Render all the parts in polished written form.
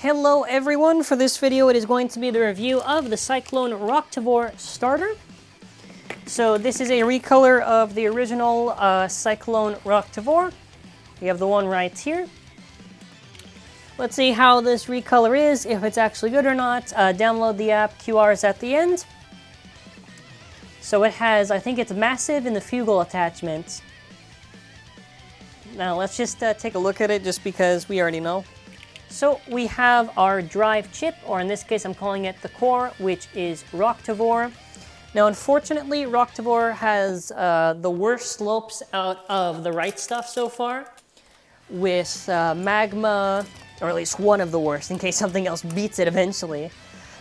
Hello everyone, for this video it is going to be the review of the Cyclone Roktavor starter. So this is a recolor of the original Cyclone Roktavor. We have the one right here. Let's see how this recolor is, if it's actually good or not. Download the app, QR is at the end. So it has, I think it's massive in the fugal attachments. Now let's just take a look at it just because we already know. So we have our drive chip, or in this case I'm calling it the core, which is Roktavor. Now unfortunately Roktavor has the worst slopes out of the right stuff so far, with magma, or at least one of the worst in case something else beats it eventually.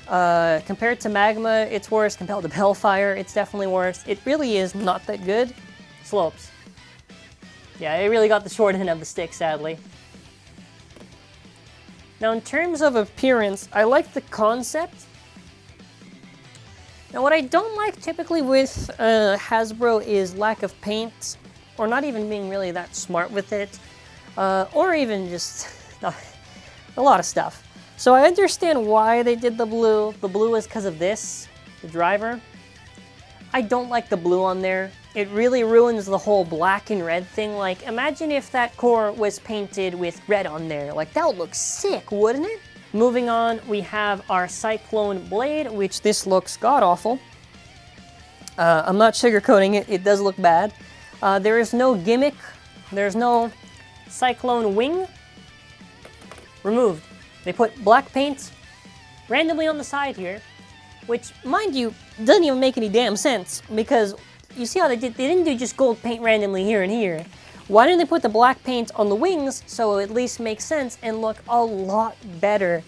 Compared to magma it's worse, compared to hellfire it's definitely worse. It really is not that good. Slopes. Yeah, it really got the short end of the stick, sadly. Now in terms of appearance, I like the concept. Now what I don't like typically with Hasbro is lack of paint, or not even being really that smart with it, or even just a lot of stuff. So I understand why they did the blue. The blue is because of this, the driver. I don't like the blue on there. It really ruins the whole black and red thing. Like, imagine if that core was painted with red on there. Like, that would look sick, wouldn't it? Moving on, we have our Cyclone Blade, which this looks god-awful. I'm not sugarcoating it, it does look bad. There is no gimmick. There's no Cyclone Wing. Removed. They put black paint randomly on the side here, which, mind you, doesn't even make any damn sense, because you see how they didn't do just gold paint randomly here and here. Why didn't they put the black paint on the wings so it at least makes sense and look a lot better?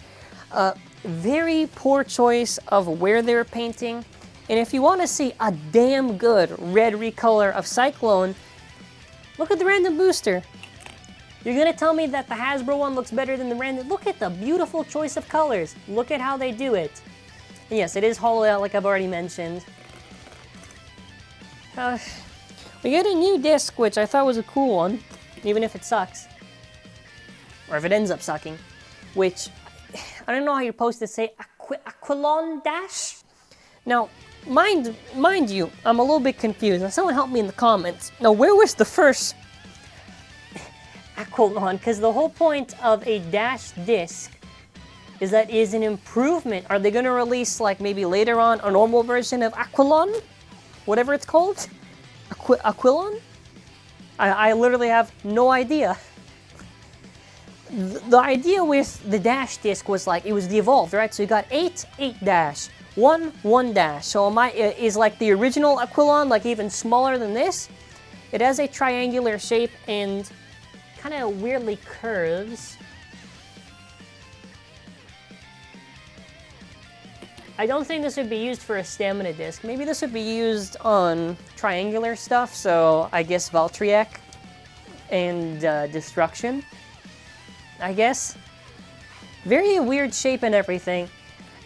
Very poor choice of where they were painting. And if you want to see a damn good red recolor of Cyclone, look at the random booster. You're gonna tell me that the Hasbro one looks better than the random? Look at the beautiful choice of colors. Look at how they do it. And yes, it is hollowed out like I've already mentioned. We get a new disc, which I thought was a cool one, even if it sucks. Or if it ends up sucking. Which, I don't know how you're supposed to say, Aquilon Dash? Now, mind you, I'm a little bit confused. Now, someone help me in the comments. Now, where was the first Aquilon? Because the whole point of a Dash disc is that is an improvement. Are they going to release, like, maybe later on, a normal version of Aquilon? Whatever it's called? Aquilon? I literally have no idea. The idea with the Dash disc was like, it was the evolved, right? So you got 8 dash, 1 dash. So is like the original Aquilon, like even smaller than this. It has a triangular shape and kind of weirdly curves. I don't think this would be used for a stamina disc. Maybe this would be used on triangular stuff, so I guess Valtryek and Destruction, I guess. Very weird shape and everything.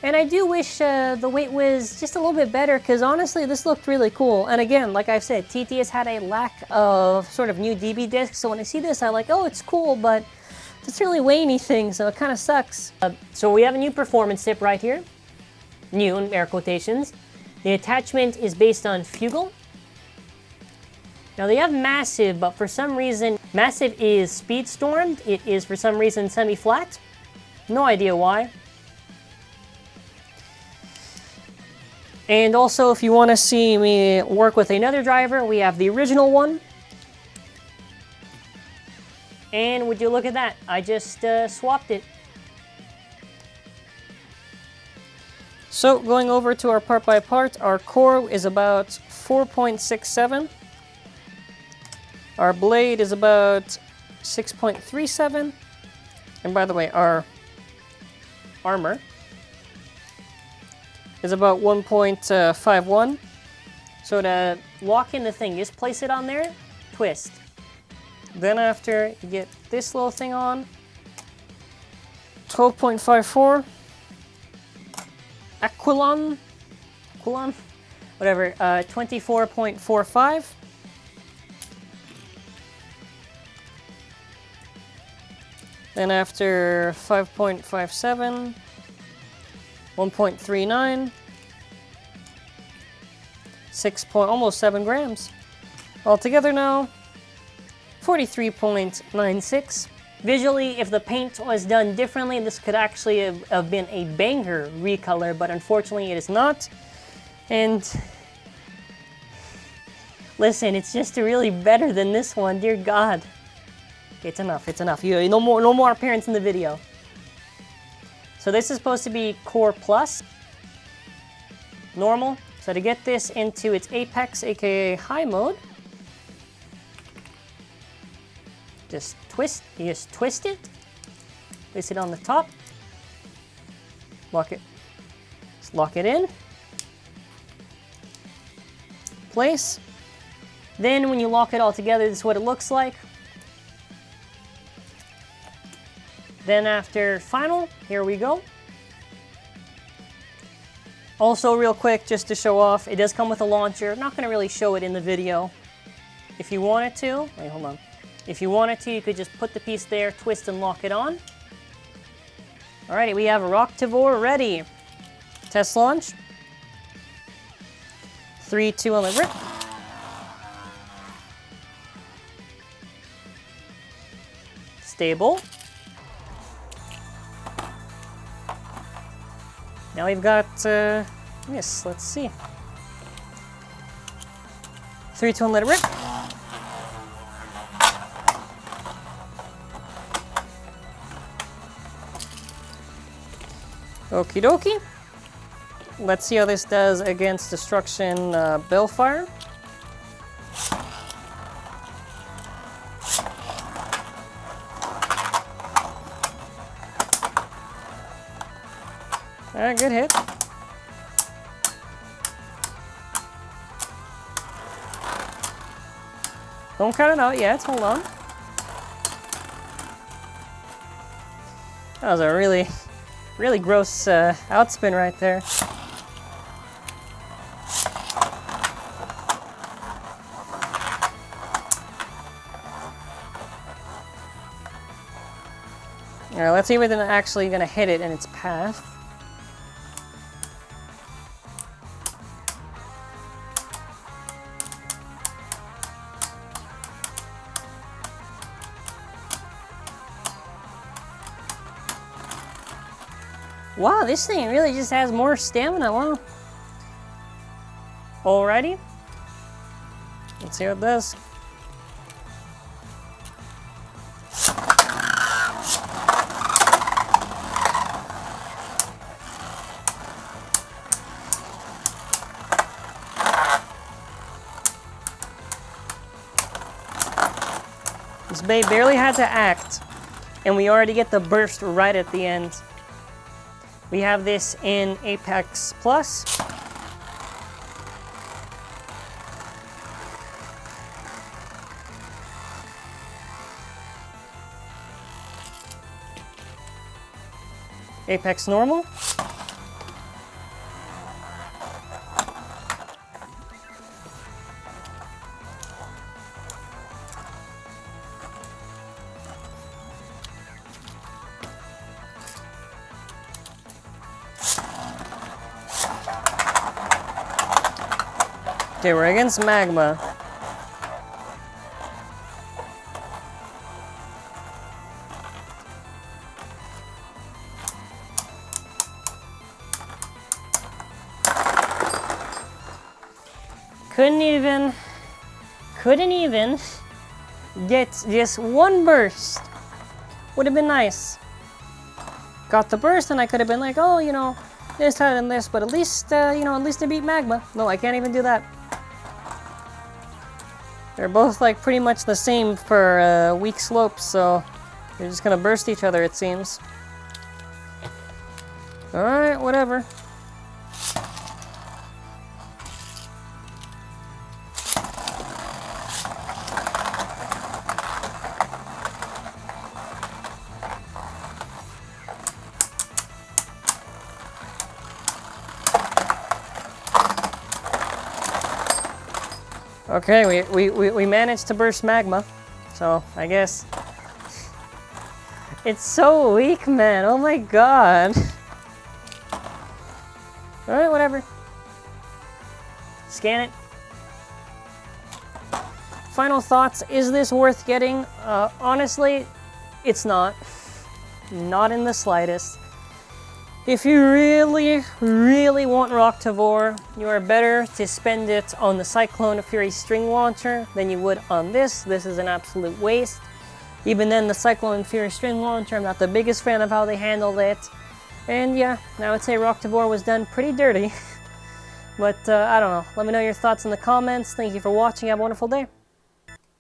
And I do wish the weight was just a little bit better, because honestly this looked really cool. And again, like I've said, TT has had a lack of sort of new DB discs, so when I see this I'm like, oh, it's cool, but it doesn't really weigh anything, so it kind of sucks. So we have a new performance tip right here. New in air quotations. The attachment is based on Fugal. Now they have Massive, but for some reason, Massive is speed-stormed. It is for some reason semi-flat. No idea why. And also, if you want to see me work with another driver, we have the original one. And would you look at that? I just swapped it. So, going over to our part by part, our core is about 4.67. Our blade is about 6.37. And by the way, our armor is about 1.51. So to lock in the thing, just place it on there, twist. Then after you get this little thing on, 12.54. Aquilon, whatever, 24.45. Then after 5.57, 1.39, almost 7 grams. Altogether now, 43.96. Visually, if the paint was done differently, this could actually have been a banger recolor, but unfortunately it is not. And listen, it's just really better than this one, dear God. Okay, it's enough, it's enough. No more appearance in the video. So this is supposed to be Core Plus, normal. So to get this into its apex, aka high mode, you just twist it, place it on the top, lock it, just lock it in, place. Then when you lock it all together, this is what it looks like. Then after final, here we go. Also real quick, just to show off, it does come with a launcher. I'm not going to really show it in the video. If you wanted to, wait, hold on. If you wanted to, you could just put the piece there, twist and lock it on. Alrighty, we have a Roktavor ready. Test launch. 3, 2, and let rip. Stable. Now we've got, yes, let's see. 3, 2, and let it rip. Okie dokie. Let's see how this does against Destruction Bellfire. Alright, good hit. Don't cut it out yet, hold on. That was a really gross outspin right there. Alright, let's see if it's actually going to hit it in its path. Wow, this thing really just has more stamina, wow. Alrighty. Let's see what it does. This babe barely had to act, and we already get the burst right at the end. We have this in Apex Plus. Apex Normal. Okay, we're against Magma. Couldn't even get just one burst. Would have been nice. Got the burst and I could have been like, oh, you know, this, that, and this, but at least, you know, at least I beat Magma. No, I can't even do that. They're both like pretty much the same for weak slopes, so they're just gonna burst each other, it seems. Alright, whatever. Okay, we managed to burst Magma, so I guess It's so weak, man. Oh my god. Alright, whatever. Scan it. Final thoughts, is this worth getting? Honestly, it's not. Not in the slightest. If you really, really want Roktavor, you are better to spend it on the Cyclone Fury string launcher than you would on this. This is an absolute waste. Even then, the Cyclone Fury string launcher, I'm not the biggest fan of how they handled it. And yeah, I would say Roktavor was done pretty dirty. But I don't know. Let me know your thoughts in the comments. Thank you for watching. Have a wonderful day.